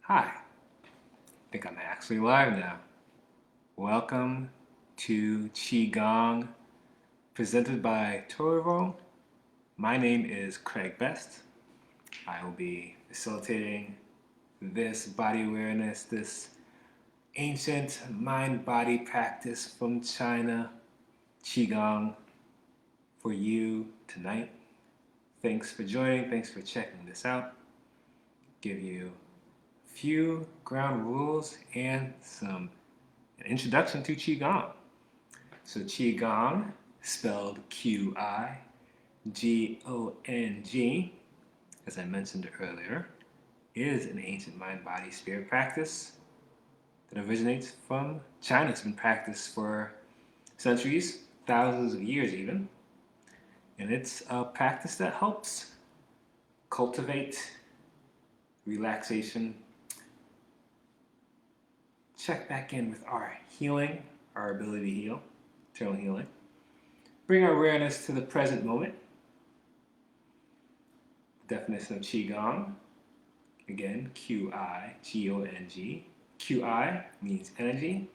Hi, I think I'm actually live now. Welcome to Qigong, presented by Torvo. My name is Craig Best. I will be facilitating this body awareness, this ancient mind-body practice from China, Qigong, for you tonight. Thanks for joining, thanks for checking this out. Give you a few ground rules and an introduction to Qigong. So Qigong, spelled Qigong, as I mentioned earlier, is an ancient mind-body-spirit practice that originates from China. It's been practiced for centuries, thousands of years even, and it's a practice that helps cultivate relaxation, check back in with our healing, our ability to heal, internal healing, bring our awareness to the present moment. The definition of Qigong, again, Qigong. Qi means energy.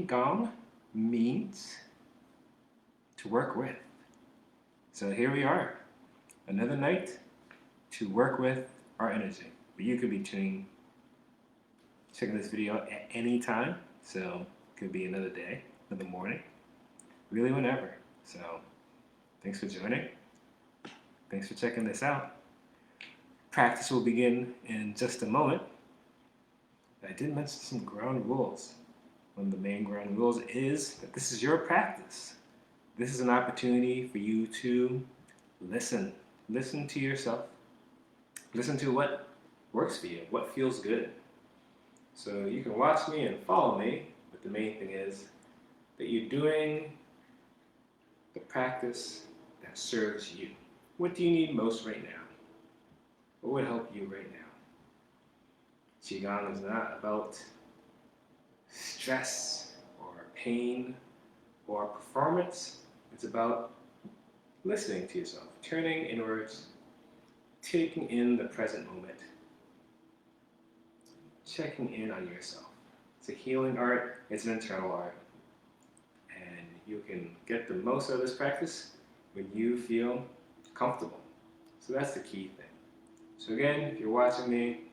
Gong means to work with. So here we are, another night to work with our energy. But you could be checking this video at any time. So it could be another day, another morning, really whenever. So thanks for joining. Thanks for checking this out. Practice will begin in just a moment. I did mention some ground rules. One of the main ground rules is that this is your practice. This is an opportunity for you to listen. Listen to yourself. Listen to what works for you, what feels good. So you can watch me and follow me, but the main thing is that you're doing the practice that serves you. What do you need most right now? What would help you right now? Qigong is not about stress or pain or performance. It's about listening to yourself, turning inwards, taking in the present moment, checking in on yourself. It's a healing art, it's an internal art. And you can get the most out of this practice when you feel comfortable. So that's the key thing. So again, if you're watching me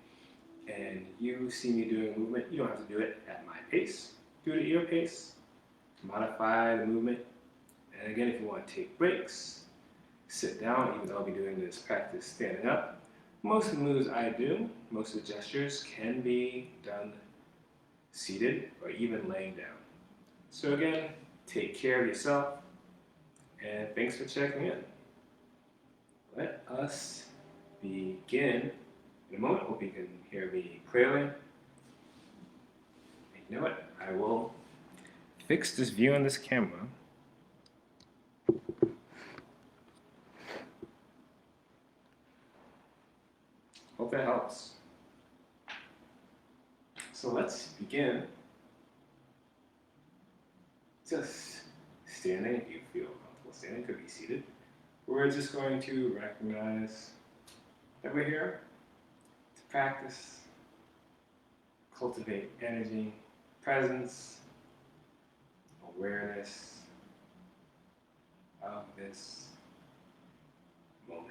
and you see me doing a movement, you don't have to do it at my pace. Do it at your pace. Modify the movement. And again, if you want to take breaks, sit down, even though I'll be doing this practice standing up. Most of the moves I do, most of the gestures can be done seated or even laying down. So again, take care of yourself, and thanks for checking in. Let us begin in a moment. Hope you can hear me clearly. You know what? I will fix this view on this camera. Hope that helps. So let's begin just standing if you feel comfortable standing, could be seated. We're just going to recognize that we're here to practice, cultivate energy, presence, awareness of this moment.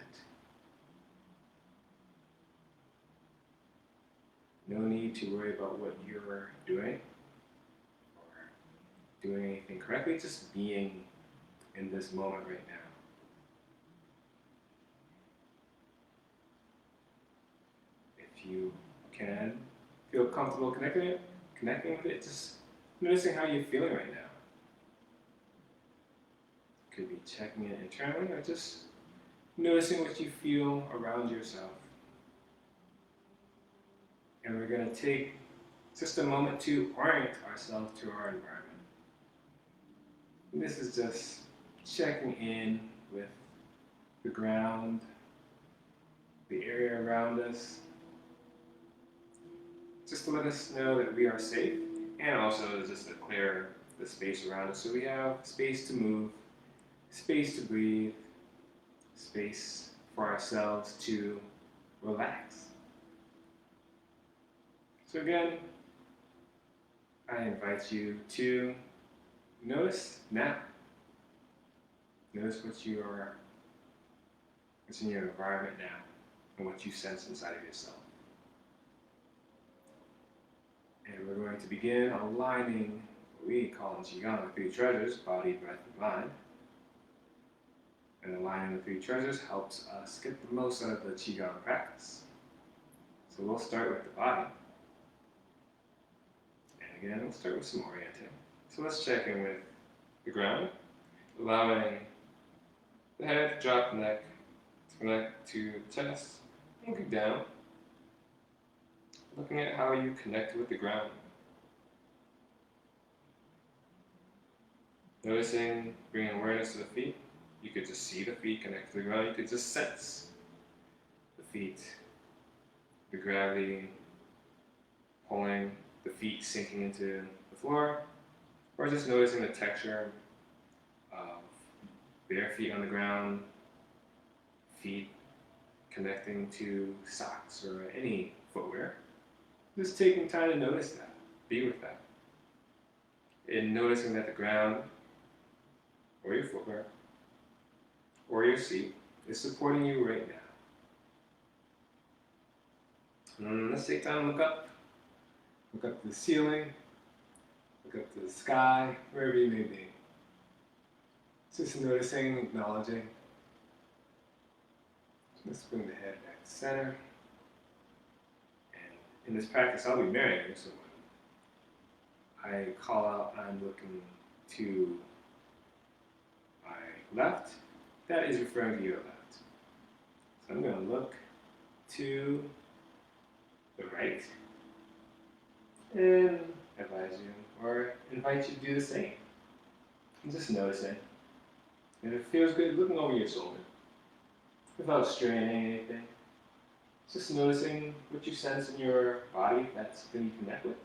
No need to worry about what you're doing or doing anything correctly, just being in this moment right now. If you can feel comfortable connecting with it, just noticing how you're feeling right now. Could be checking it internally or just noticing what you feel around yourself. And we're going to take just a moment to orient ourselves to our environment. And this is just checking in with the ground, the area around us, just to let us know that we are safe, and also just to clear the space around us so we have space to move, space to breathe, space for ourselves to relax. So again, I invite you to notice now. Notice what's in your environment now and what you sense inside of yourself. And we're going to begin aligning what we call in Qigong the three treasures, body, breath, and mind. And aligning the three treasures helps us get the most out of the Qigong practice. So we'll start with the body. And again, we'll start with some orienting. So let's check in with the ground, allowing the head, drop the neck, to connect to the chest, looking down, looking at how you connect with the ground. Noticing, bringing awareness to the feet. You could just see the feet connect to the ground. You could just sense the feet, the gravity pulling the feet sinking into the floor, or just noticing the texture of bare feet on the ground, feet connecting to socks or any footwear. Just taking time to notice that, be with that. And noticing that the ground, or your footwear, or your seat is supporting you right now. And let's take time to look up. Look up to the ceiling, look up to the sky, wherever you may be. Just noticing, acknowledging. Let's bring the head back to center. And in this practice, I'll be marrying you, so when I call out, I'm looking to my left, that is referring to your left. So I'm going to look to the right and advise you or invite you to do the same. And just noticing. And if it feels good, looking over your shoulder without straining anything. Just noticing what you sense in your body, if that's something you connect with.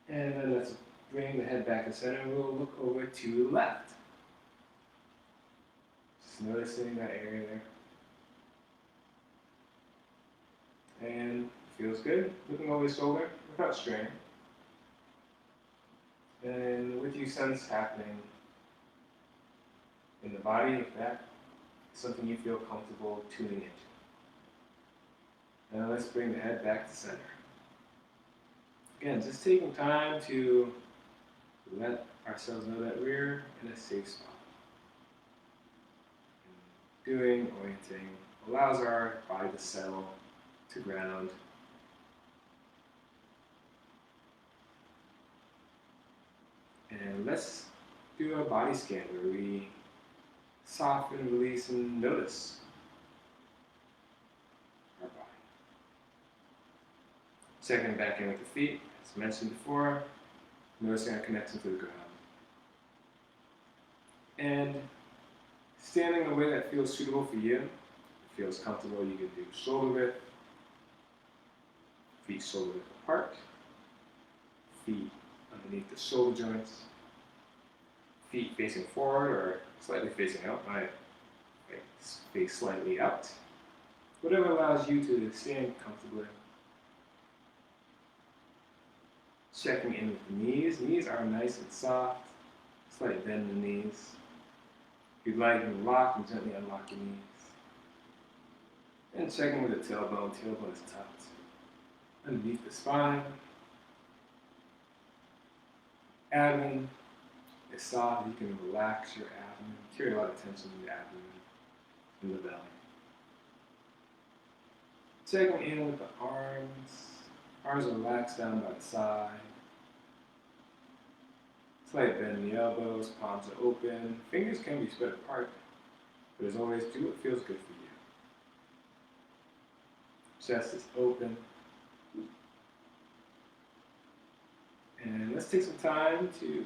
And then let's bring the head back to center and we'll look over to the left. Just noticing that area there. And it feels good. Looking over the shoulder without straining. And what you sense happening in the body, if that's something you feel comfortable tuning into. Now let's bring the head back to center. Again, just taking time to let ourselves know that we're in a safe spot. Doing orienting allows our body to settle to ground. And let's do a body scan where we soften, release, and notice our body. Checking back in with the feet, as mentioned before, noticing our connection to the ground. And standing in a way that feels suitable for you. If it feels comfortable, you can do shoulder width, feet shoulder width apart, feet underneath the shoulder joints, feet facing forward or slightly facing out, my face slightly out. Whatever allows you to stand comfortably. Checking in with the knees. Knees are nice and soft. Slight bend in the knees. If you'd like, you can lock and gently unlock your knees. And checking with the tailbone. Tailbone is tucked underneath the spine. Abdomen is soft. You can relax your abdomen. Carry a lot of tension in the abdomen and the belly. Checking in with the arms. Arms are relaxed down by the side. Slight bend in the elbows, palms are open. Fingers can be spread apart, but as always, do what feels good for you. Chest is open. And let's take some time to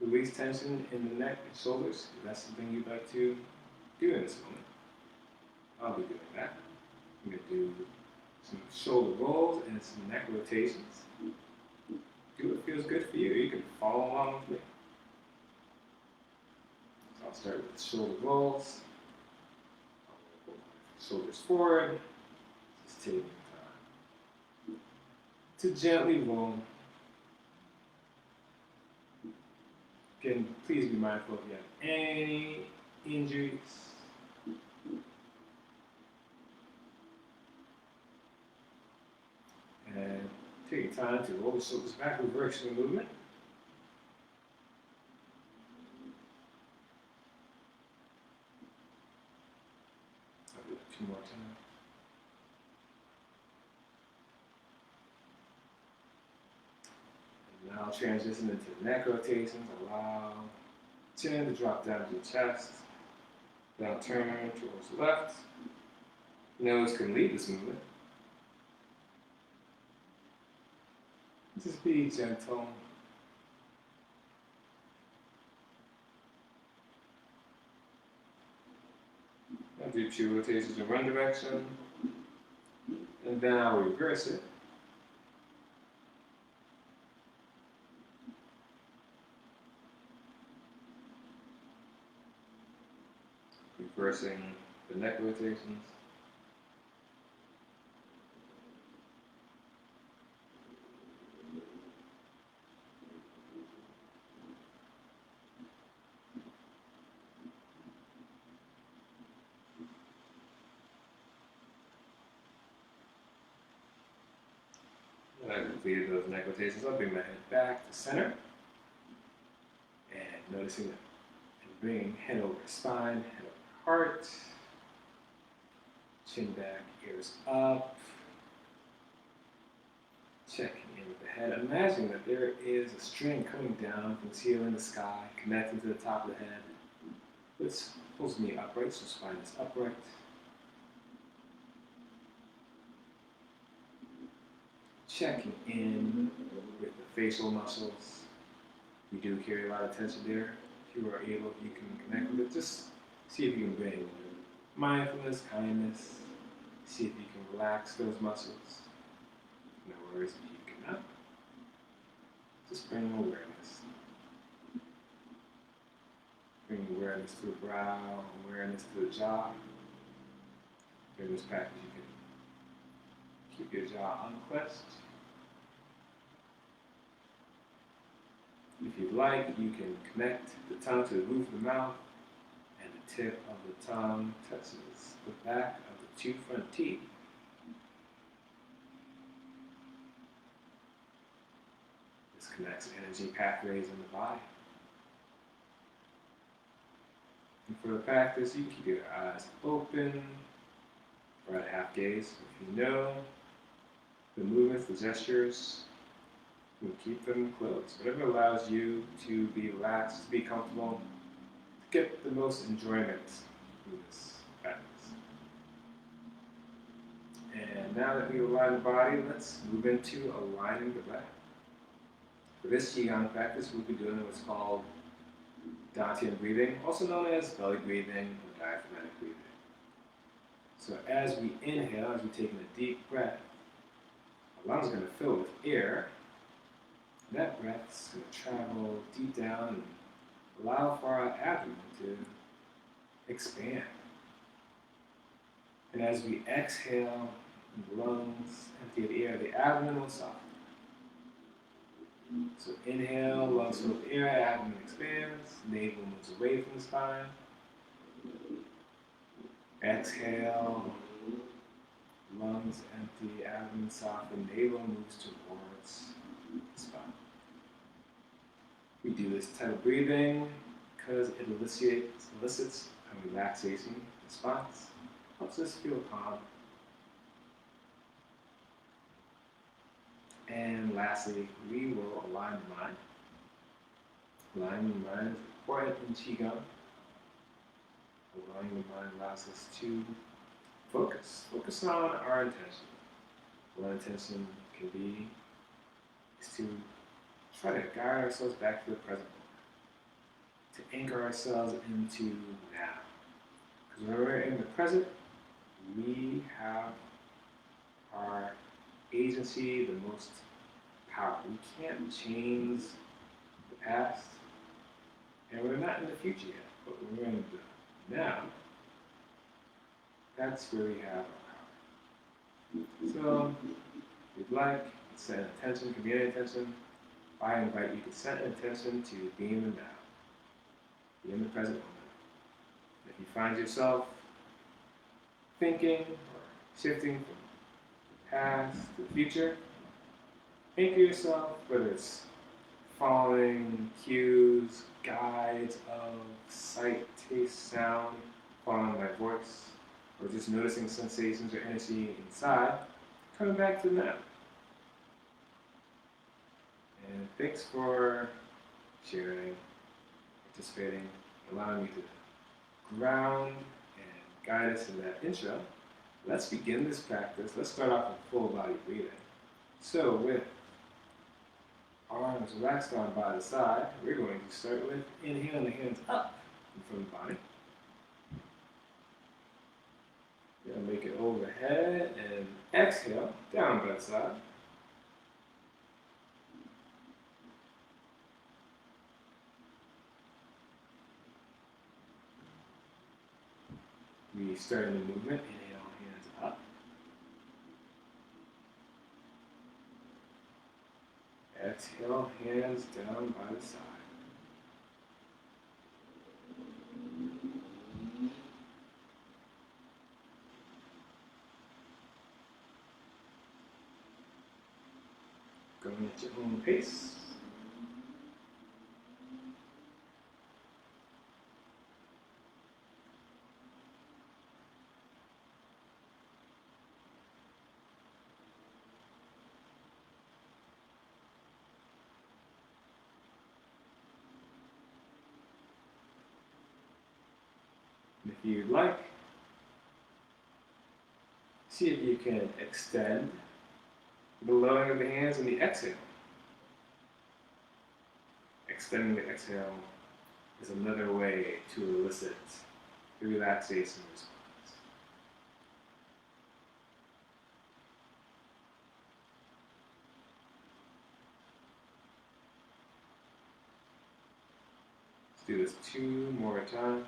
release tension in the neck and shoulders. If that's something you'd like to do in this moment, I'll be doing that. I'm going to do some shoulder rolls and some neck rotations. Do what feels good for you. You can follow along with me. So I'll start with shoulder rolls. Shoulders forward. Just taking time. to gently roll. Again, please be mindful if you have any injuries. And take your time to roll the shoulders back, reverse the movement. I'll do that 2 more times. And now transition into neck rotations. Allow chin to drop down to the chest. Now turn towards the left. Nose can lead this movement. Just be gentle. I'll do 2 rotations in one direction. And then I'll reverse it. Reversing the neck rotations. When I completed those neck rotations, I'll bring my head back to center. And noticing that and bringing head over spine, head over heart, chin back, ears up. Checking in with the head. Imagine that there is a string coming down from the ceiling, the sky, connecting to the top of the head. This pulls me upright, so spine is upright. Checking in with the facial muscles. We do carry a lot of tension there. If you are able, you can connect with it. Just see if you can bring mindfulness, kindness. See if you can relax those muscles. No worries if you cannot. Just bring awareness. Bring awareness to the brow, awareness to the jaw. During this practice, you can keep your jaw unclenched. If you'd like, you can connect the tongue to the roof of the mouth, and the tip of the tongue touches the back of the 2 front teeth. This connects energy pathways in the body. And for the practice, you keep your eyes open or at half gaze. If you know the movements, the gestures, you keep them closed. Whatever allows you to be relaxed, to be comfortable, to get the most enjoyment from this practice. And now that we align the body, let's move into aligning the breath. For this Qigong practice, we'll be doing what's called Dantian breathing, also known as belly breathing or diaphragmatic breathing. So as we inhale, as we take in a deep breath, our lungs are going to fill with air. That breath is going to travel deep down and allow for our abdomen to expand. And as we exhale, the lungs empty of air, the abdomen will soften. So inhale, lungs fill with air, abdomen expands, navel moves away from the spine. Exhale, lungs empty, abdomen soften, navel moves towards the spine. We do this type of breathing because it elicits a relaxation response, helps us feel calm. And lastly, we will align the mind. Aligning the mind is important in Qigong. Aligning the mind allows us to focus on our intention. One intention can be is to try to guide ourselves back to the present moment, to anchor ourselves into now. Because when we're in the present, we have our agency, the most power. We can't change the past, and we're not in the future yet, but when we're in the now, that's where we have our power. So, if you'd like, set an intention, could be any intention. I invite you to set an intention to be in the now, be in the present moment. If you find yourself thinking or shifting from the past to the future, anchor yourself, whether it's following cues, guides of sight, taste, sound, following my voice, or just noticing sensations or energy inside, coming back to the now. And thanks for sharing, participating, allowing me to ground and guide us in that intro. Let's begin this practice. Let's start off with full body breathing. So with arms relaxed on by the side, we're going to start with inhaling the hands up from the body. Then make it overhead and exhale down by the side. We start in the movement, inhale, hands up. Exhale, hands down by the side. Going at your own pace. If you'd like, see if you can extend the lowering of the hands in the exhale. Extending the exhale is another way to elicit the relaxation response. Let's do this 2 more times.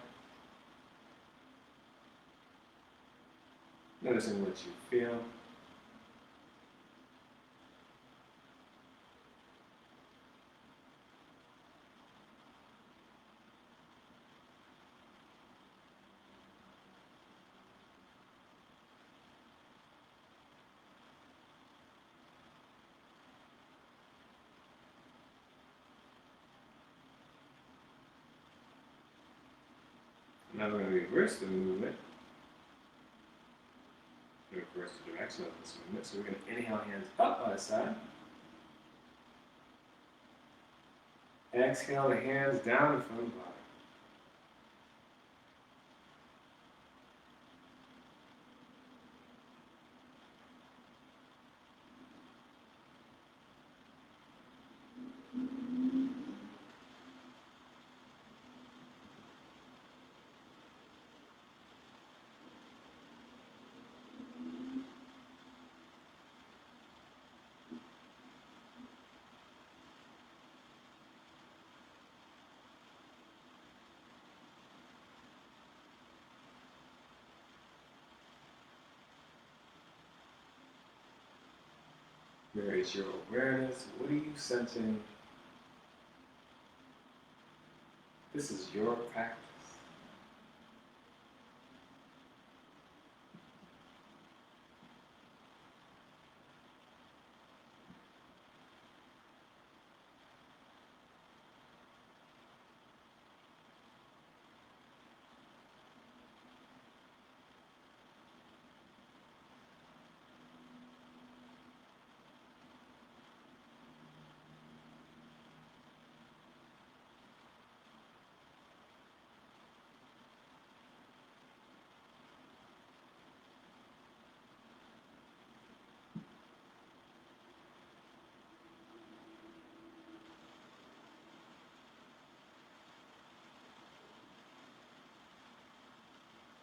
Noticing what you feel. Now we're going to reverse the movement. Reverse the direction of this movement. So we're going to inhale, hands up by the side. Exhale the hands down in front of the body. Where is your awareness? What are you sensing? This is your practice.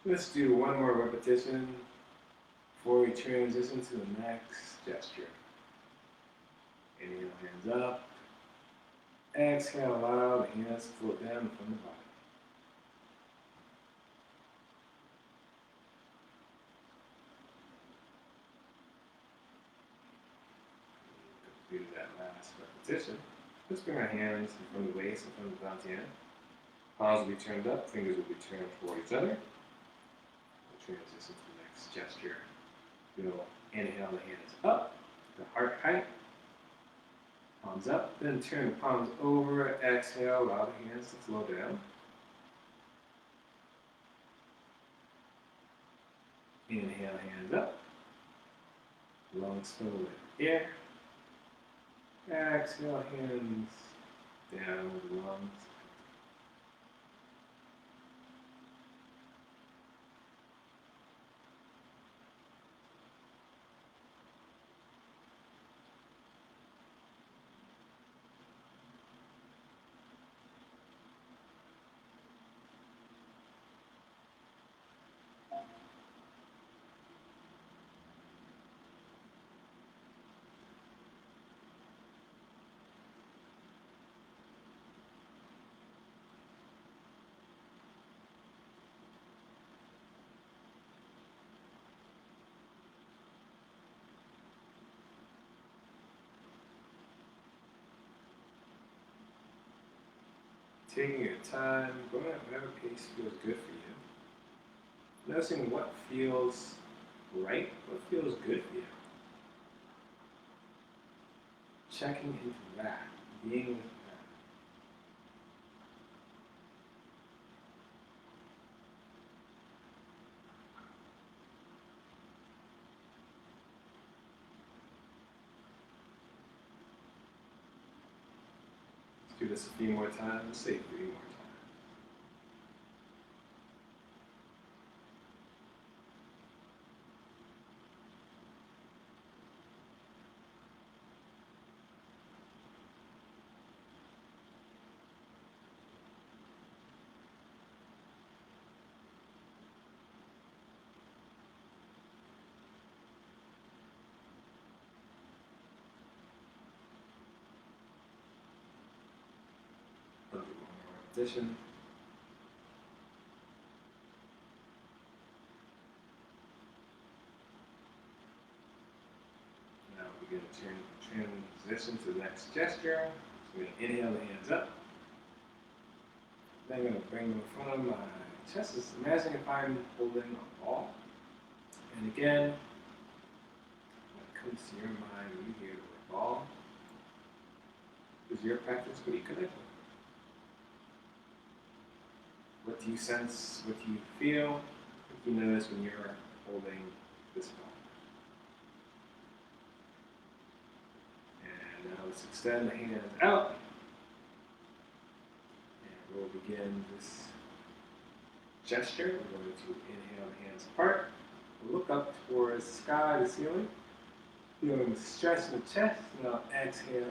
Let's do one more repetition before we transition to the next gesture. Inhale, hands up. Exhale, allow the hands to float down from the body. do that last repetition. Let's bring our hands in front of the waist, in front of the dantian. Palms will be turned up, fingers will be turned toward each other. We'll transition to the next gesture. We'll inhale the hands up, the heart height. Palms up, then turn the palms over, exhale, allow the hands to flow down. Inhale, hands up. Lungs fill with air. Exhale, hands down with the lungs. Taking your time, going at whatever pace feels good for you. Noticing what feels right, what feels good for you. Checking into that, being with that. Let's do this a few more times. Let's say 3 more times. I'll do one more repetition. Now we're going to transition to the next gesture. So we're going to inhale the hands up. Then I'm going to bring them in front of my chest. Just imagine if I'm holding a ball. And again, what comes to your mind when you hear the word ball is your practice. What do you connect with? What do you sense? What do you feel? What do you notice when you're holding this ball? And now let's extend the hands out. And we'll begin this gesture. We're going to inhale the hands apart. We'll look up towards the sky, the ceiling. Feeling the stretch in the chest. Now exhale.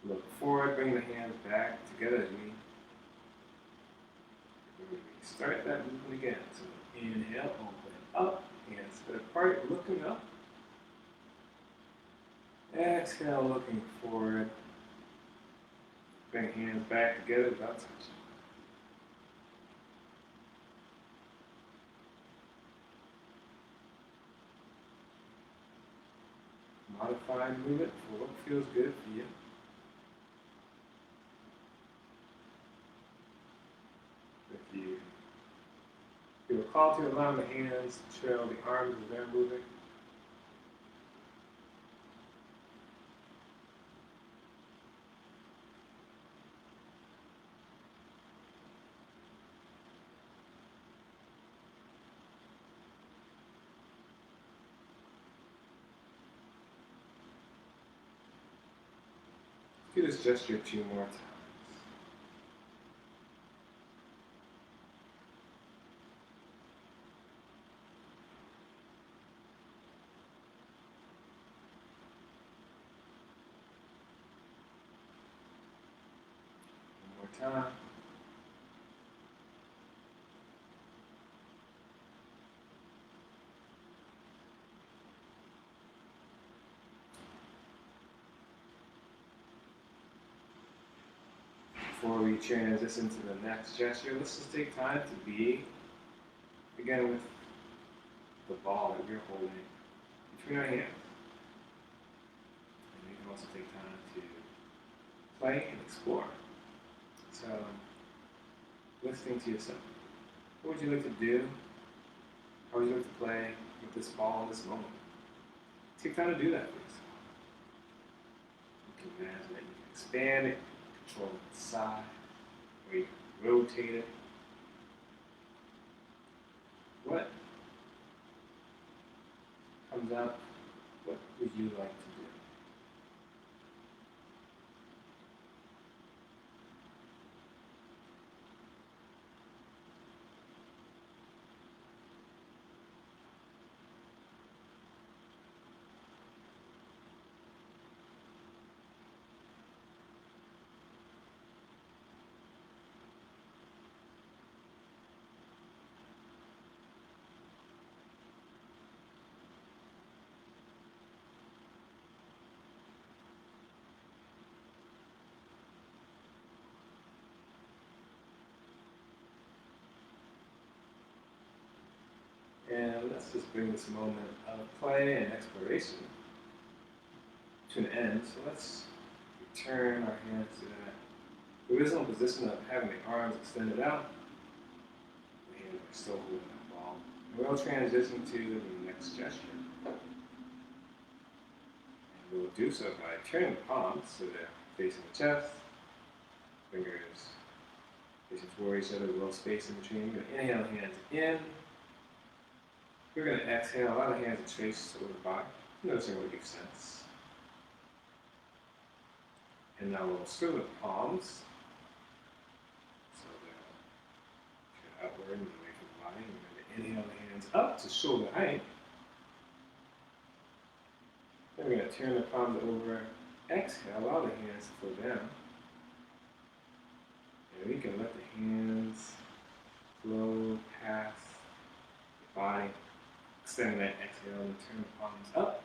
Look forward, bring the hands back together as we start that movement again. So inhale, open up, hands spread apart, looking up. Exhale, looking forward. Bring hands back together without touching. Modify movement for what feels good for you. If you feel called to allow the hands to trail the arms as they're moving. Do this gesture 2 more times. One more time. Before we transition to the next gesture, let's just take time to be, again, with the ball that we're holding between our hands. And we can also take time to play and explore. So, listening to yourself. What would you like to do? How would you like to play with this ball in this moment? Take time to do that for yourself. You can imagine that you can expand it, control the side, or you can rotate it. What comes up? What would you like to do? And let's just bring this moment of play and exploration to an end. So let's return our hands to that original position of having the arms extended out. The hands are still holding that ball. And we'll transition to the next gesture. And we'll do so by turning the palms so they're facing the chest, fingers facing toward each other, a little space in between. We're going to inhale hands in. We're going to exhale, allow the hands to trace over the body, noticing what makes sense. And now we'll swim the palms. So they're outward and away from the body. We're going to inhale the hands up to shoulder height. Then we're going to turn the palms over. Exhale, allow the hands to flow down. And we can let the hands flow past the body. Extend that exhale and turn the palms up.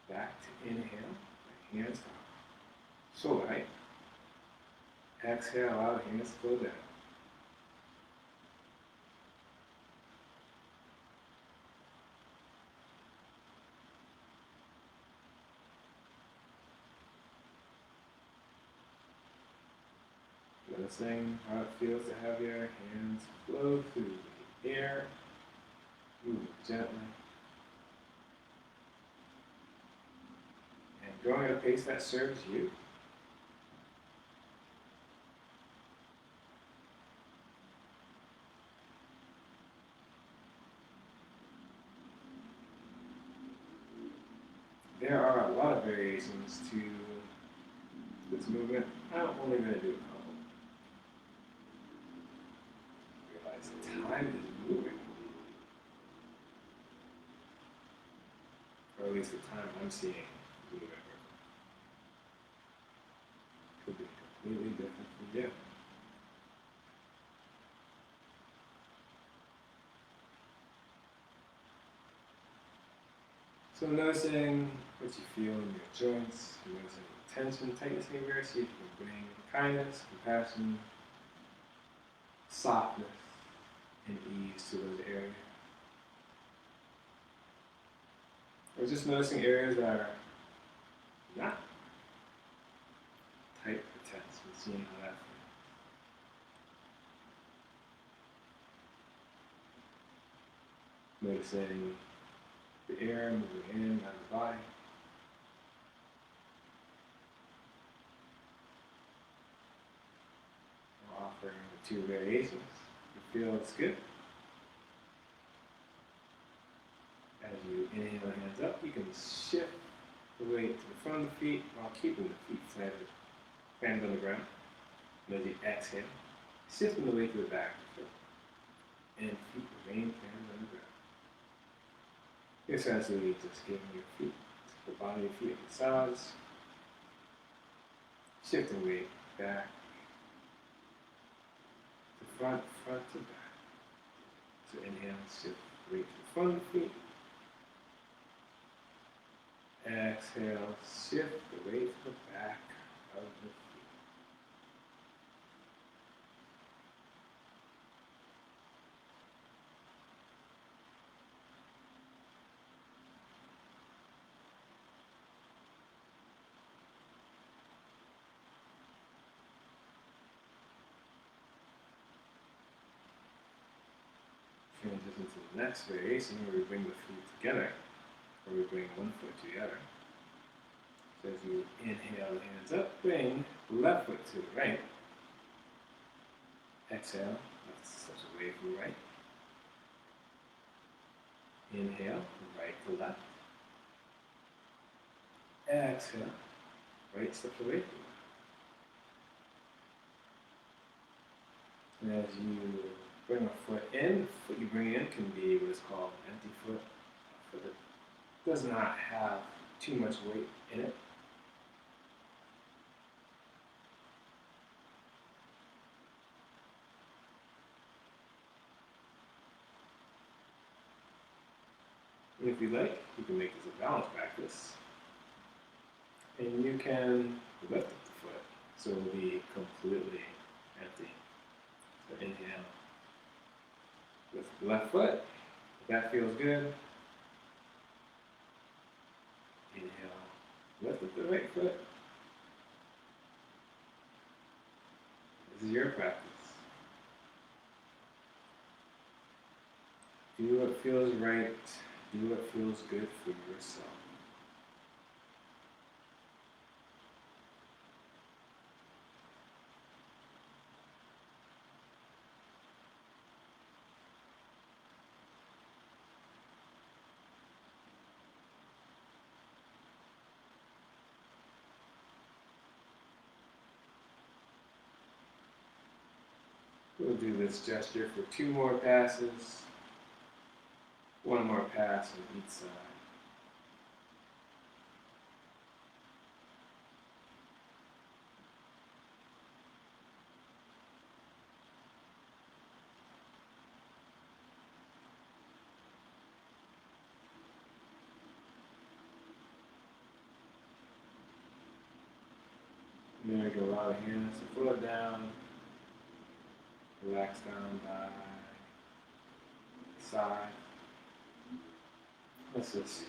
Back to inhale. The hands up. Shoulder height. Exhale, allow the hands to flow down. Noticing how it feels to have your hands flow through the air. Move gently. And going at a pace that serves you. There are a lot of variations to this movement. I'm only going to do a couple. Realize the time is moving. Or at least the time I'm seeing moving. Could be completely different from you. So noticing what you feel in your joints, noticing tension, tightness anywhere, see if you can bring kindness, compassion, softness, and ease to those areas. Or just noticing areas that are not tight or tense and seeing how that feels. Noticing the air moving in and out of the body. We're offering the two variations. It feels good. As you inhale the hands up, you can shift the weight to the front of the feet while keeping the feet planted, hands on the ground. And as you exhale, shifting the weight to the back of the foot. And feet remain planted on the ground. Essentially just giving your feet, the body of your feet a massage, shifting weight back to front to back. So inhale, shift weight to the front of the feet. Exhale, shift the weight to the back of the feet. transition to the next variation where we bring the feet together, or we bring one foot together. So as you inhale, hands up, bring left foot to the right. Exhale, left steps away from right. Inhale, right to left. Exhale, right steps away from left. And as you bring a foot in, the foot you bring in can be what is called an empty foot, a foot that does not have too much weight in it. And if you like, you can make this a balance practice. And you can lift up the foot so it will be completely empty. So inhale with the left foot. If that feels good, inhale, lift up the right foot. This is your practice. Do what feels right. Do what feels good for yourself. We'll do this gesture for 2 more passes. 1 more pass on each side. There we go, allow the hands to float down. Relax down by the side. Let's just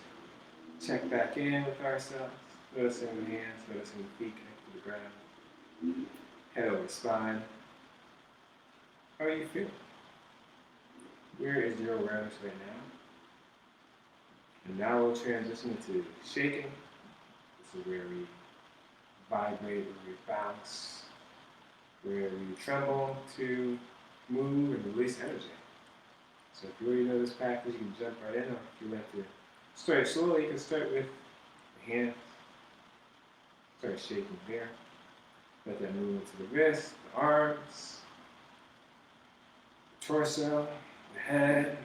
check back in with ourselves. Noticing the hands, noticing the feet connect to the ground. Head over spine. How are you feeling? Where is your awareness right now? And now we'll transition to shaking. This is where we vibrate, where we bounce, where we tremble to move and release energy. So if you already know this practice, you can jump right in, or if you like to start slowly, you can start with the hands. Start shaking there. Let that move into the wrists, the arms, the torso, the head,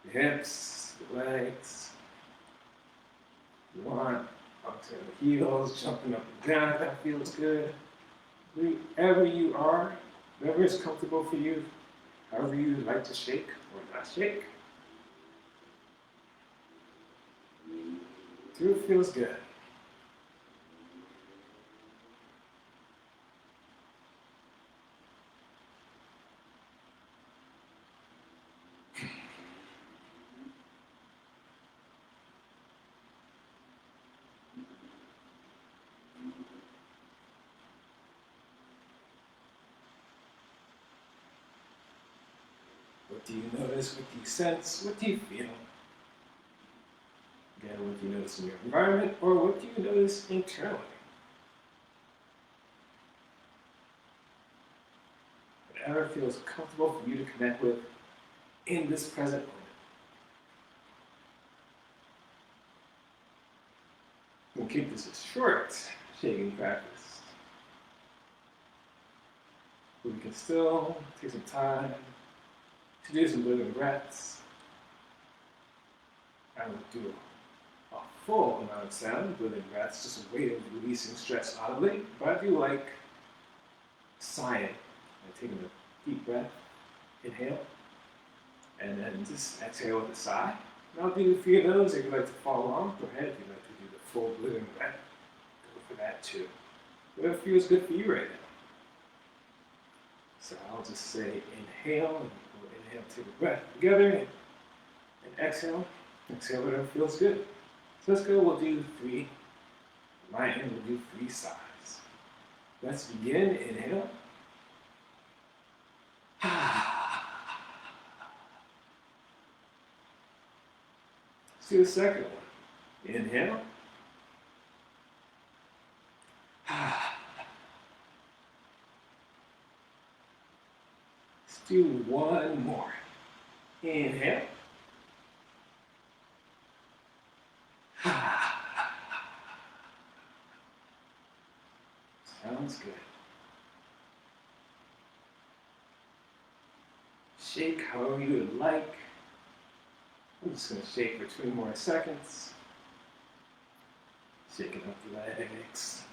the hips, the legs. You want onto the heels, jumping up and down if that feels good. Wherever you are, wherever is comfortable for you, however you like to shake or not shake. Do it feels good. What do you notice? What do you sense? What do you feel? Again, what do you notice in your environment, or what do you notice internally? Whatever feels comfortable for you to connect with in this present moment. We'll keep this a short shaking practice. But we can still take some time to do some living breaths. I will do a full amount of sound, living breaths, just a way of releasing stress audibly. But I do like sighing, like taking a deep breath, inhale, and then just exhale with a sigh. And I'll do it for your nose if you'd like to follow along. Go ahead if you'd like to do the full living breath. Go for that too. Whatever feels good for you right now. So I'll just say inhale, and we'll inhale, take a breath together, and exhale. Exhale, whatever feels good. So let's go, we'll do 3. On my end, we'll do 3 sighs. Let's begin, inhale. Let's do the second one. Inhale. Let's do one more. Inhale. Sounds good. Shake however you would like. I'm just going to shake for 2 more seconds. Shaking up the legs.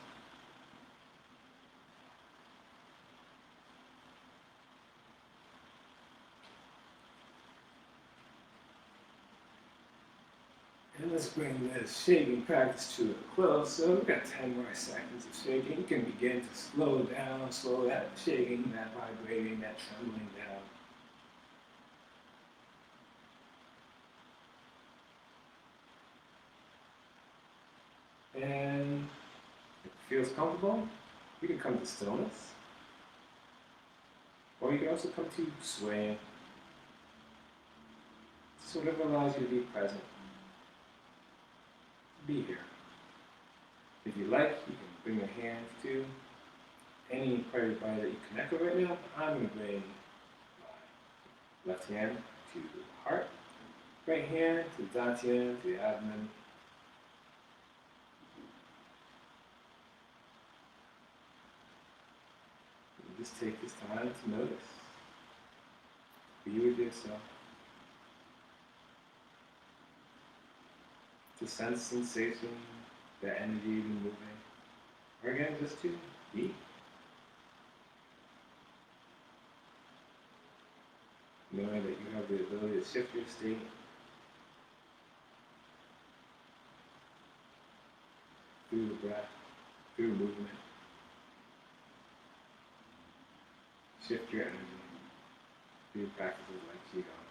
And let's bring this shaking practice to a close. So we've got 10 more seconds of shaking. You can begin to slow that shaking, that vibrating, that trembling down. And if it feels comfortable, you can come to stillness. Or you can also come to swaying. So whatever allows you to be present. Be here. If you like, you can bring your hands to any part of your body that you connect with right now. I'm going to bring my left hand to the heart, right hand to the dantian, to the abdomen. And just take this time to notice. Be with yourself. To sense sensation, that energy even moving. Or again, just to be. Knowing that you have the ability to shift your state. Through the breath, through movement. Shift your energy through practices like Qigong.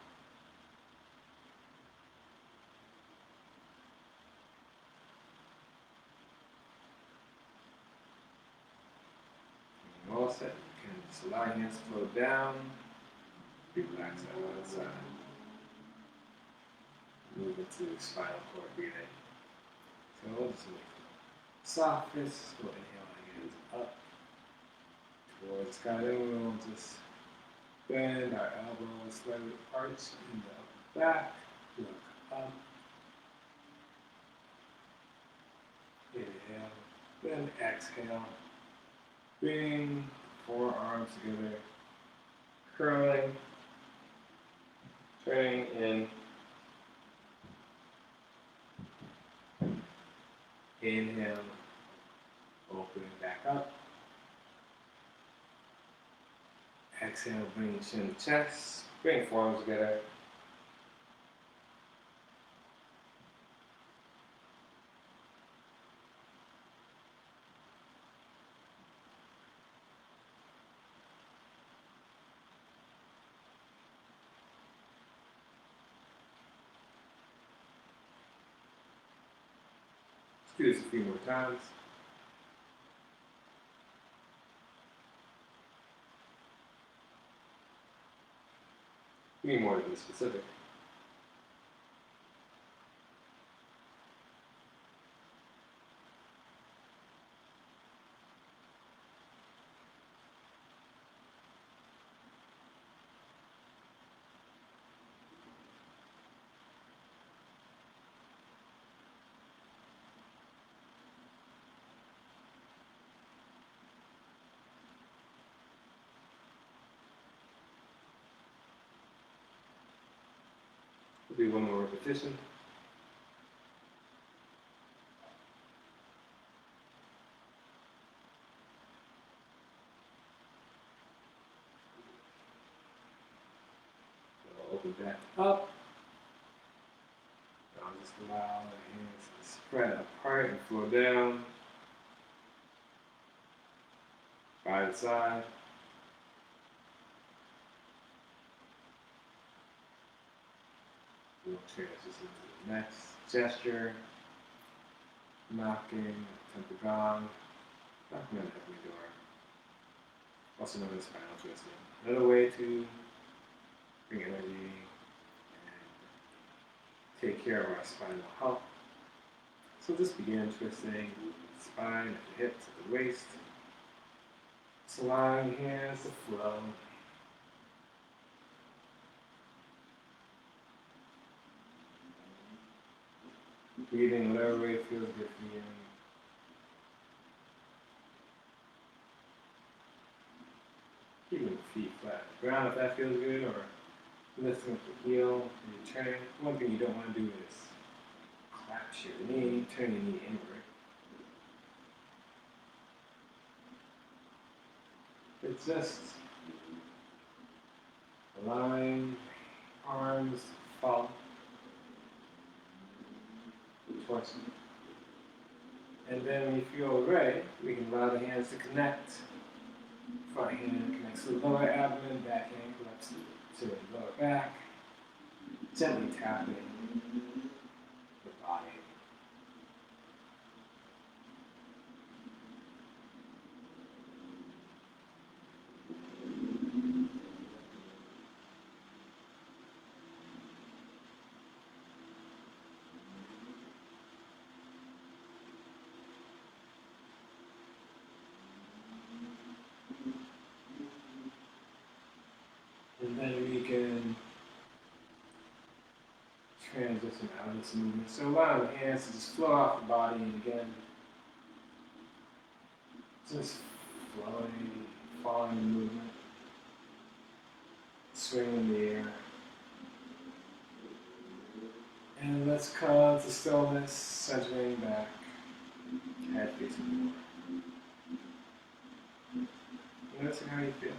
All set. You can just allow your hands to float down. Relax that one side. Move into the spinal cord breathing. So we'll just make softness. We'll inhale our hands up towards the sky. Then we'll just bend our elbows slightly arch in the back. Look up. Inhale. Then exhale. Bring forearms together, curling, turning in. Inhale, opening back up. Exhale, bring chin to chest, bring forearms together. Do this a few more times. Be more than specific. We'll do one more repetition. So open back up. Now just allow the hands to spread apart and flow down. By the side. We'll transition to the next gesture. Knocking, temple gong, knocking on every door. Also known as spinal twisting. Another way to bring energy and take care of our spinal health. So just begin twisting the spine at the hips, at the waist. Just allowing your hands to flow. Breathing whatever way feels good for you. Keeping the feet flat on the ground if that feels good, or lifting up the heel and turning. One thing you don't want to do is collapse your knee, turn your knee inward. It's just allowing arms to fall towards you. And then when you feel ready, we can allow the hands to connect. Front hand connects to the lower abdomen, back hand connects to the lower back. Gently tapping the body. And then we can transition out of this movement. So allow the hands to just flow off the body, and again, just flowing, following the movement, swinging in the air. And let's come to stillness, centering back, head facing forward. Noticing how you feel.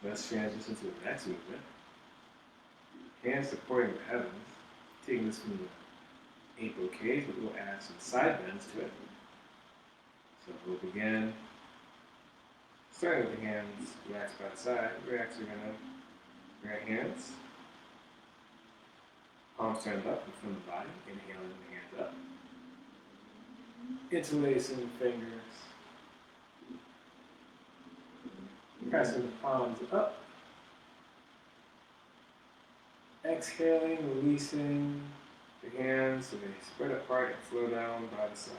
Let's transition to the next movement. Hands supporting the heavens. Taking this from the 8 bouquets, but we'll add some side bends to it. So we'll begin starting with the hands relaxed by the side. We're actually going to bring our hands, palms turned up in front of the body, inhaling the hands up. Interlacing the fingers. Pressing the palms up. Exhaling, releasing the hands so they spread apart and flow down by the side.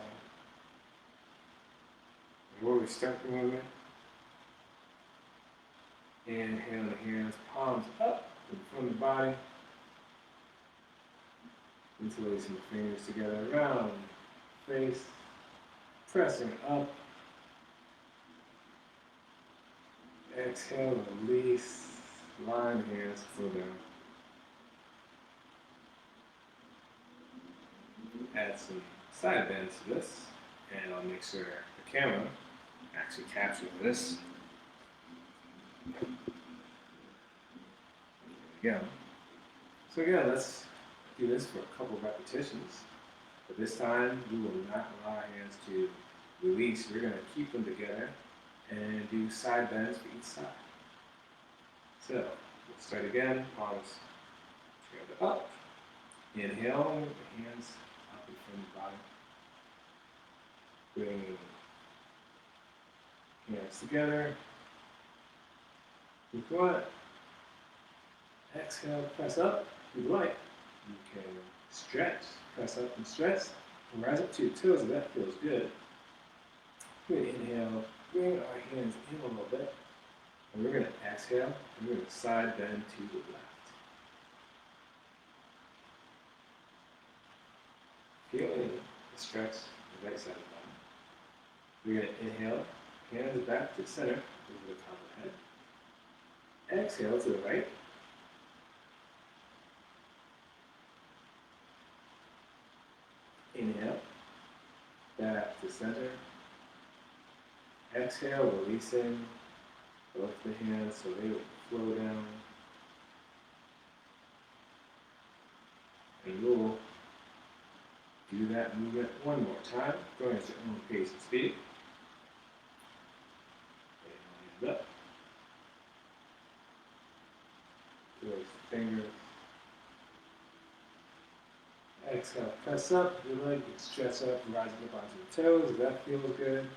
And where we start the movement, inhaling the hands, palms up in front of the body. Interlacing the fingers together around the face. Pressing up. Exhale, release, line hands, flow down. Add some side bends to this, and I'll make sure the camera actually captures this. There we go. So again, let's do this for a couple repetitions. But this time, we will not allow our hands to release. We're going to keep them together and do side bends for each side. So, let's start again. Palms turned up. Inhale, hands up in front of the body. Bring hands together. Keep going. Exhale, press up. If you like, you can stretch. Press up and stretch. And rise up to your toes if that feels good. Good. Inhale. Bring our hands in a little bit, and we're going to exhale, and we're going to side bend to the left. Feeling the stretch on the right side of the body. We're going to inhale, hands back to the center, over the top of the head. Exhale to the right. Inhale, back to center. Exhale, releasing both the hands so they will flow down. And we'll do that movement one more time, going at your own pace and speed. Hands up. Release the fingers. Exhale, press up. If you like, you can stretch up and rise up onto the toes if that feels good.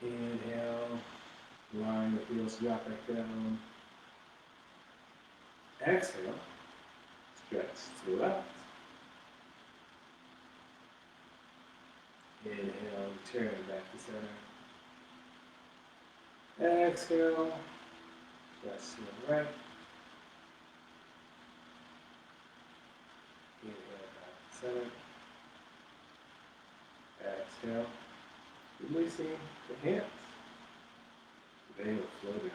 Inhale, line the heels drop back down. Exhale, stretch to the left. Inhale, turn back to center. Exhale, stretch to the right. Inhale, back to center. Exhale, releasing the hands. They will flow down.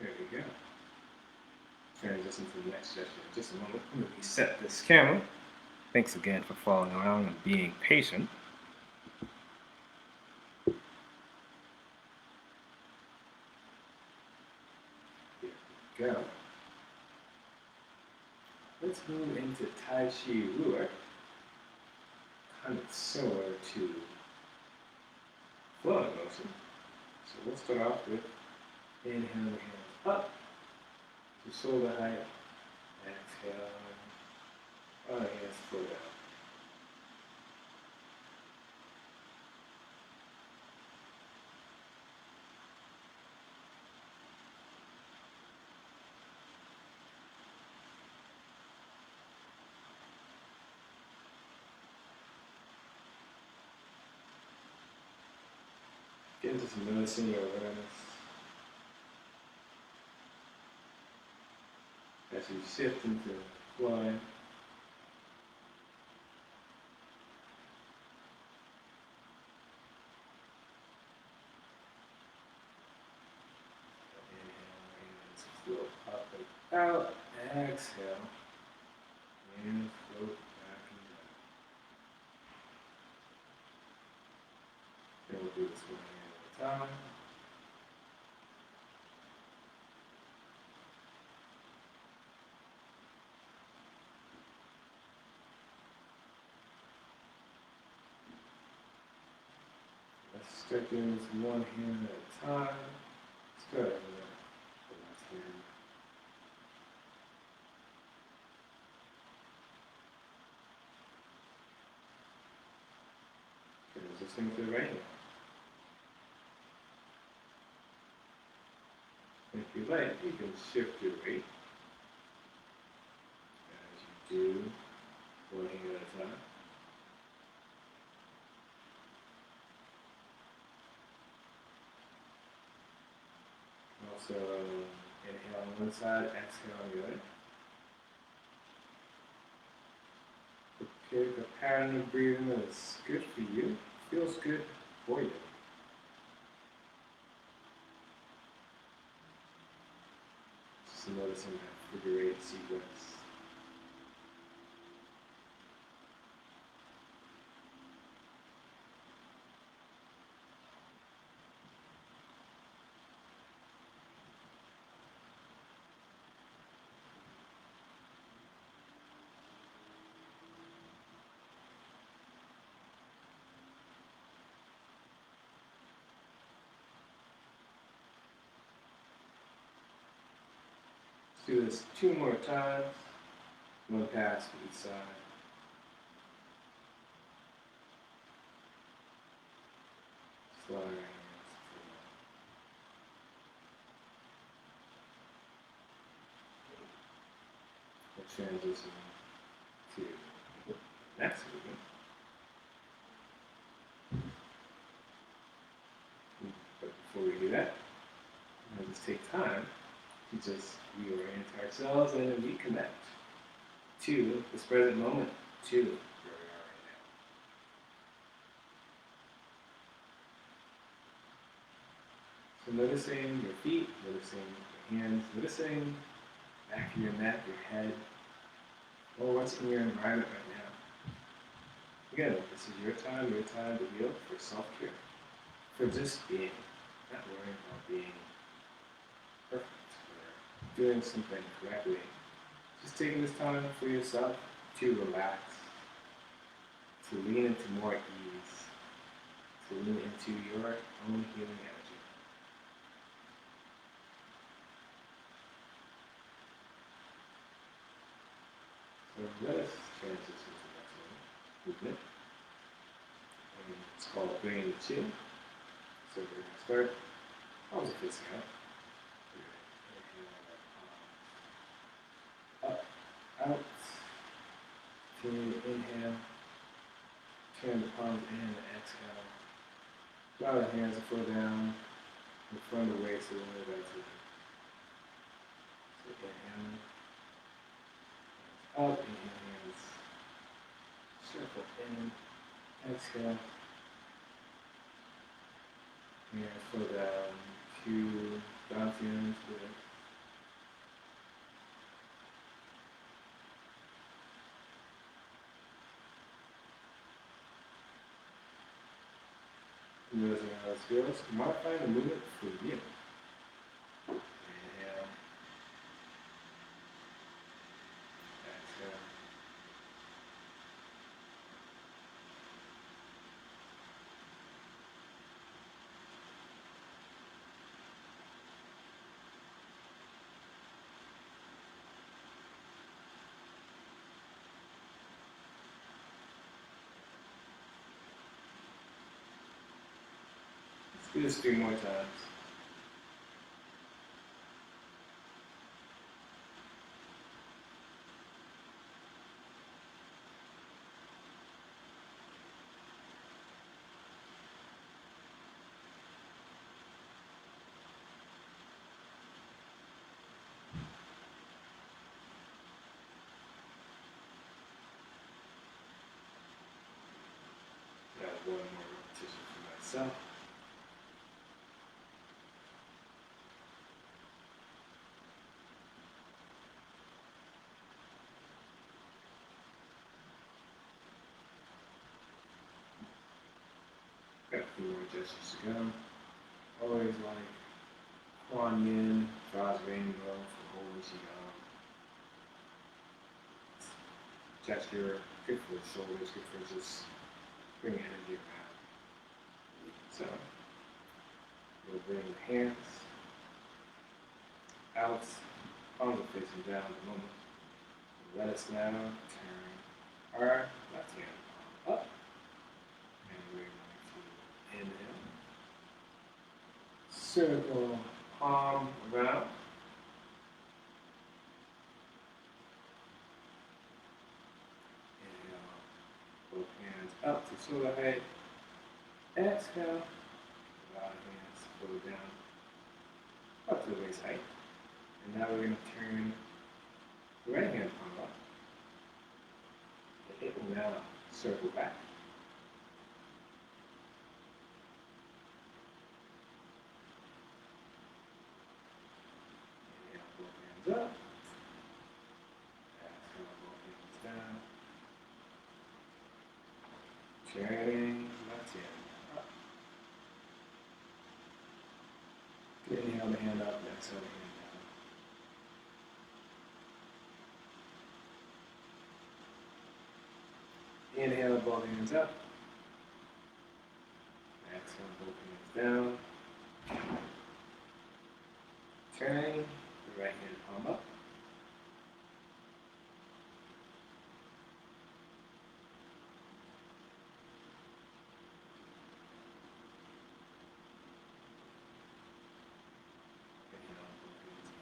There we go. Transition to the next gesture in just a moment. I'm going to reset this camera. Thanks again for following along and being patient. Here we go. Let's move into Tai Chi Ruler. Kind of similar to flowing motion. So we'll start off with inhaling the hands up to shoulder height. Exhale. Oh, hands flow down. Get just noticing your awareness as you shift into flying. Inhale, hands flow up and out. Exhale, hands float back and down. Then we'll do this one hand at a time. Let's step into one hand at a time. Start with the left hand. Transitioning to the right hand. If you like, you can shift your weight as you do one hand at a time. Also, inhale on one side, exhale on the other. Pick a pattern of breathing that's good for you, feels good for you. Just noticing that figure eight sequence. Do this 2 more times, one pass for each side. Slide your hands to the transition to the next movement. But before we do that, we'll just take time to just reorient ourselves and reconnect to this present moment, to where we are right now. So noticing your feet, noticing your hands, noticing the back of your neck, your head, or what's in your environment right now. Again, this is your time to heal, for self-care, for just being, not worrying about being perfect. Doing something correctly. Just taking this time for yourself to relax, to lean into more ease, to lean into your own healing energy. So let us transition to the next one. movement. And it's called bringing the chin. So we're going to start. Palms are facing out. Up, out. Inhale. Turn the palms in and exhale. Allow the hands to flow down in front of the waist so the lower back to the so inhale. Up, inhale, hands. Circle in. Exhale. Hands flow down to bounce into it. Noticing how this feels. Modify the movement for you. Inhale. Exhale. Let's do this 3 more times. Got 1 more repetition for myself. Got 3 more gestures to go. Always like Kuan Yin, God's rainbow for holy Qigong. Gesture, good for the shoulders, good for just bringing energy around. So, we'll bring the hands out, palms are facing down at the moment. Let us now turn our left hand up, and we're going to inhale. Circle palm around. Inhale, both hands up to shoulder height. Exhale, allow the hands to go down up to the waist height. And now we're going to turn the right hand palm up. It will now circle back. Inhale, both hands up. Exhale, both hands down. Turning left hand up. Inhale the hand up, exhale the hand down. Inhale both hands up. Exhale both hands down. Turning the right hand palm up.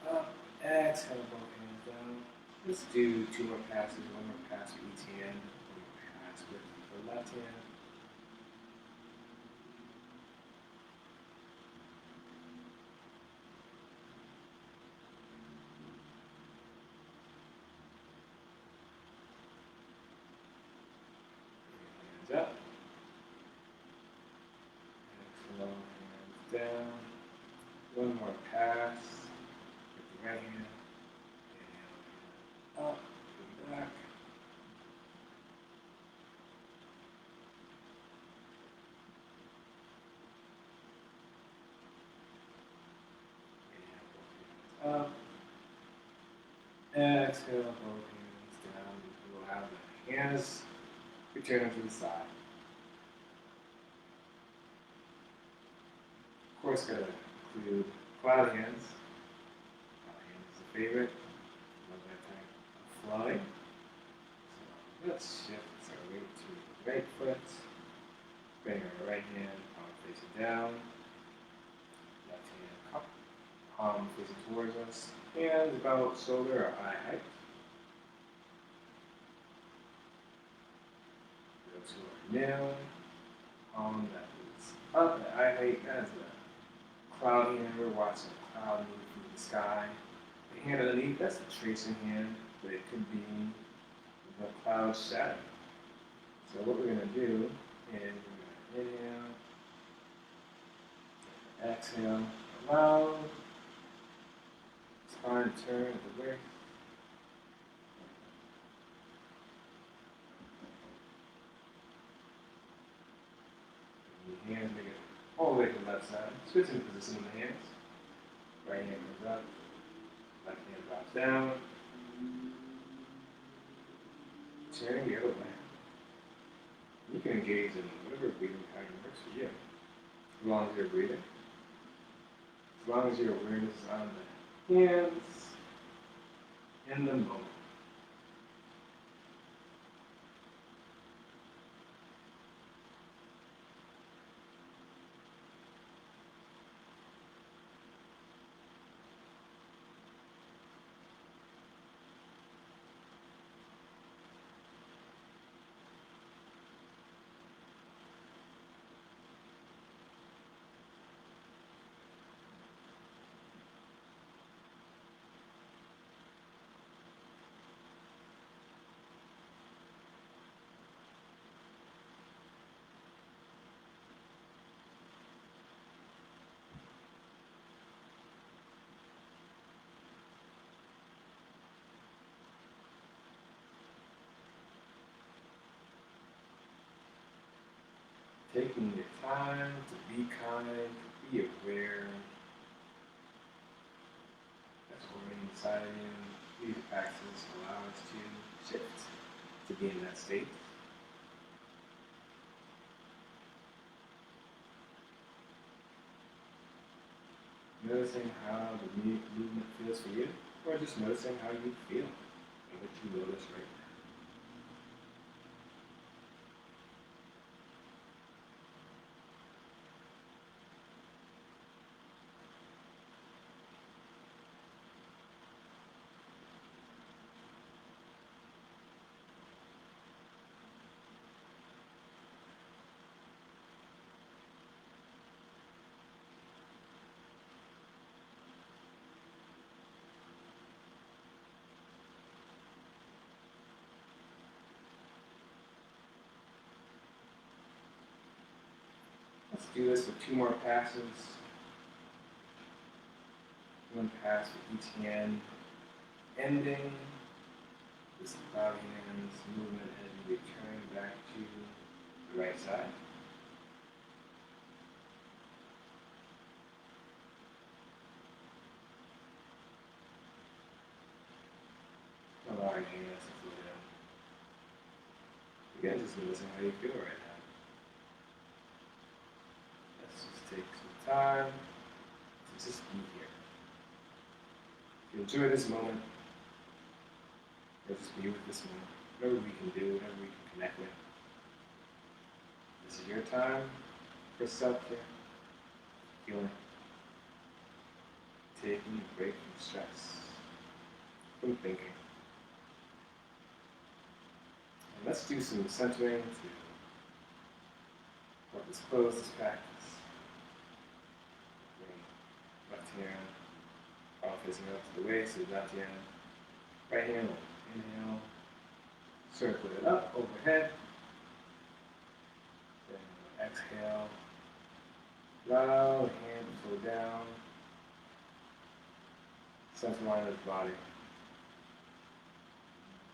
Up, exhale both hands down. Let's do 2 more passes, 1 more pass with each hand, 1 more pass with the left hand. Hands up. Exhale, hands down. 1 more pass. Right hand, inhale, up, and back. Inhale, both hands up. Exhale, both hands down. We'll have the hands return to the side. Of course, gotta include cloud hands. Favorite. Love that type of flowing. So let's shift our weight to the right foot. Bring our right hand, palm facing down. Left hand up, palm facing towards us. Hands about shoulder or eye height. Go to our nail. Palm that is up at eye height as a cloud hand. We're watching a cloud move through the sky. The hand underneath, that's the tracing hand, but it could be the cloud shadow. So what we're going to do is we're going to inhale, exhale, allow spine to turn at the waist. And the hands make it all the way to the left side. Switching the position of the hands. Right hand comes up, left hand drops down. Turning the other way. You can engage in whatever breathing pattern works for you. As long as you're breathing. As long as your awareness is on the hands in the moment. Taking your time to be kind, to be aware. That's going inside of you. These practices allow us to shift, to be in that state. Noticing how the movement feels for you, or just noticing how you feel and what you notice right now. Let's do this with 2 more passes. 1 pass for each hand, ending this cloud hands movement as you return back to the right side. Allowing hands to flow down. Again, just noticing how you feel right now. Let's just take some time to just be here. If you enjoy this moment, or just be with this moment, whatever we can do, whatever we can connect with. This is your time for self-care, healing, taking a break from stress, from thinking. And let's do some centering to help us close this practice. Bring left hand, palm facing up to the waist, so left hand, right hand, inhale, circle it up overhead. Then exhale, allow the hand to flow down, center line of the body.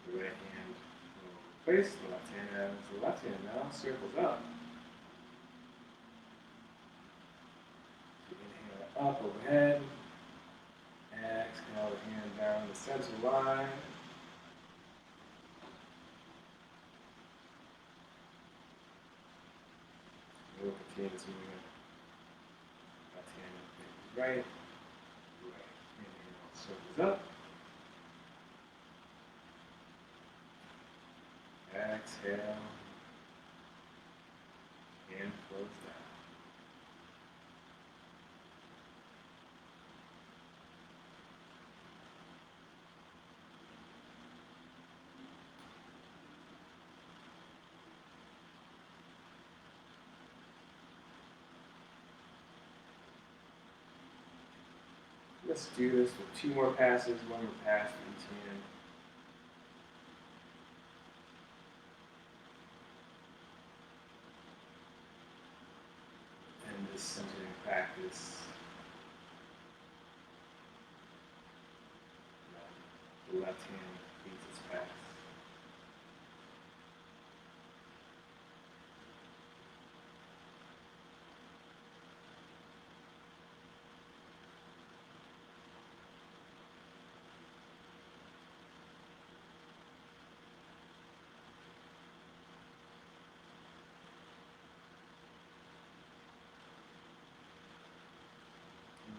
The right hand will place the left hand out. The left hand now circles up. So inhale up overhead. Exhale the hand down the center line. We'll continue this movement. Left hand is right. Right. Inhale circles up. Exhale. close down. Let's do this with 2 more passes, 1 more pass for each hand. And this centering practice, the left hand leads its pass.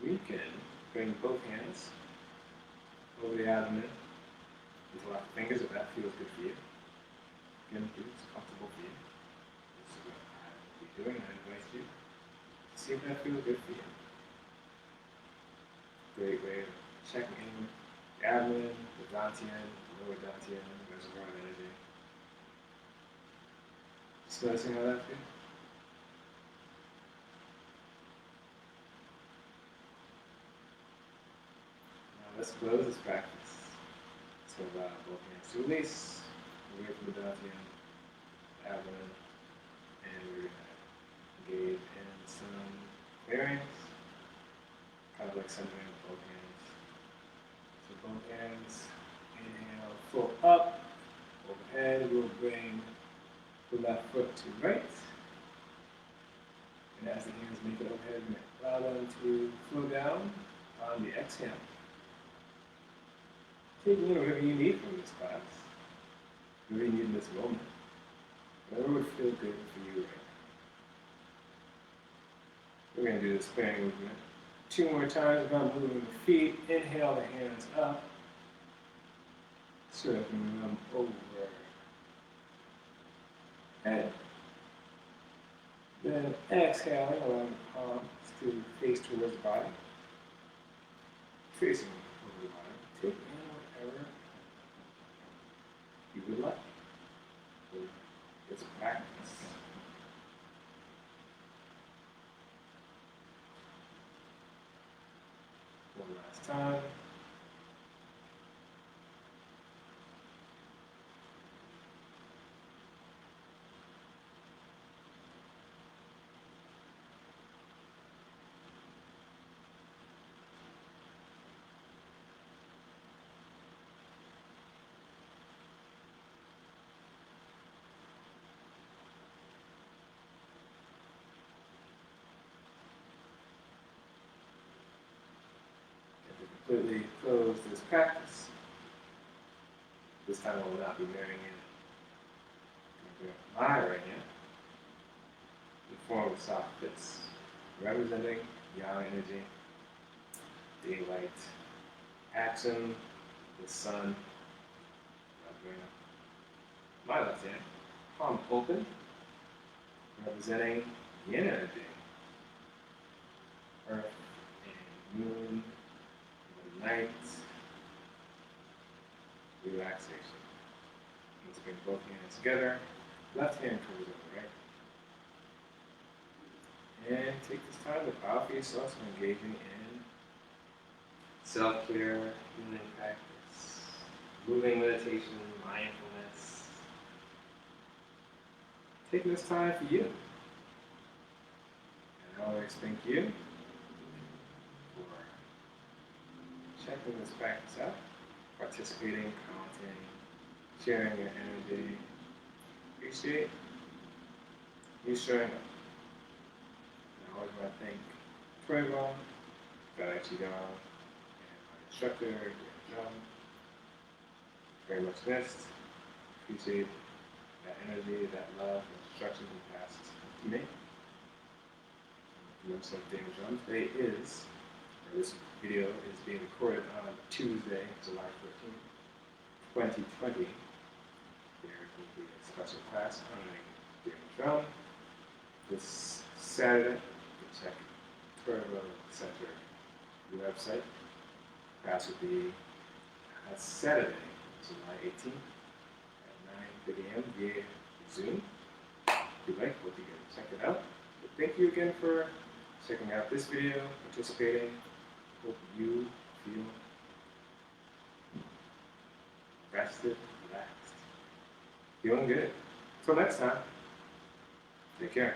We can bring both hands over the abdomen with lock fingers if that feels good for you. Again, if it's comfortable for you. This is what I will be doing. I invite you to see if that feels good for you. Great way of checking in the abdomen, the dantian, the lower dantian, reservoir of energy. Just noticing how that feels. Let's close this practice. So both hands to release, away from the dantian, abdomen, and we're going to engage in some clearings, kind of like centering with both hands. So both hands, inhale, float up, overhead, we'll bring the left foot to right. And as the hands make it overhead, allow them to flow down on the exhale. Take whatever you need from this class, whatever you need in this moment, whatever would feel good for you right now. We're going to do this clearing movement 2 more times about moving the feet. Inhale the hands up, circling them over head. Then exhaling, allowing the palms to face towards the body, facing over the body. Take in whatever you would like. So it's a practice. One last time. Completely close this practice. This time I will not be marrying in my right hand. The form of soft fits, representing yang energy, daylight, action, the sun. My left hand, palm open, representing yin energy, earth and moon. Night, relaxation. Let's bring both hands together. Left hand covers over right. And take this time to power for yourself, so engaging in self-care, healing practice, moving meditation, mindfulness. Taking this time for you. And I always thank you checking this practice out, participating, commenting, sharing your energy. Appreciate you showing up. And I always want to thank Qigong, Qigong, and my instructor, John. Very much missed. Appreciate that energy, that love, and instruction you passed to me. I'm so David John. Today is, or this video is being recorded on Tuesday, July 14th, 2020. There will be a special class honoring David Drum. This Saturday, check Torah Center website. Class will be Saturday, July 18th at 9:30 a.m. via Zoom. If you like what you can check it out. But thank you again for checking out this video, participating. Hope you feel rested, relaxed, feeling good. Until next time, take care.